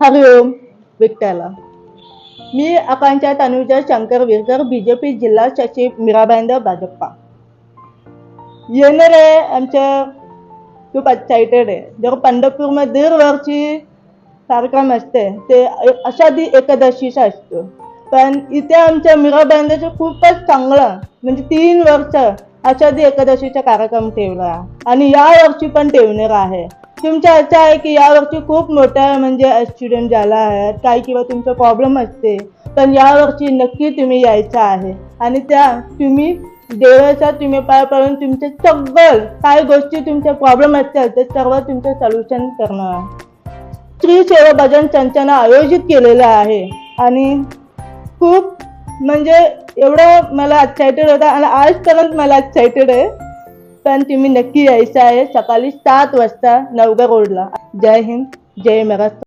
हरिओम विठ्ठला. मी आकांक्षा तनुजा शंकर विरकर, बीजेपी जिल्हा सचिव, मीराबाईंदर, भाजपा. येणारे आमच्या खूप एक्साइटेड आहे. जर पंढरपूरमध्ये दरवर्षी कार्यक्रम असते ते आषाढी एकादशीचा असतो, पण इथे आमच्या मीराबाईंदरचं खूपच चांगलं, म्हणजे 3 वर्ष आषाढी एकादशीचा कार्यक्रम ठेवला आणि या वर्षी पण ठेवणार आहे. तुमचं असं आहे की यावर्षी खूप मोठा म्हणजे ॲक्सिडेंट झाला आहे काय किंवा तुमचा प्रॉब्लेम असते, पण यावर्षी नक्की तुम्ही यायचं आहे आणि त्या तुम्ही देवाचा तुम्ही पाय पडून तुमचे सगळं काय गोष्टी तुमचे प्रॉब्लेम असतात ते सर्व तुमचं सोल्युशन करणार. श्री सेवा भजन संचना आयोजित केलेलं आहे आणि खूप म्हणजे एवढं मला एक्साइटेड होता आणि आजपर्यंत मला एक्साइटेड आहे. पण तुम्ही नक्की यायचं आहे सकाळी 7 वाजता नवघर रोडला. जय हिंद, जय महाराष्ट्र.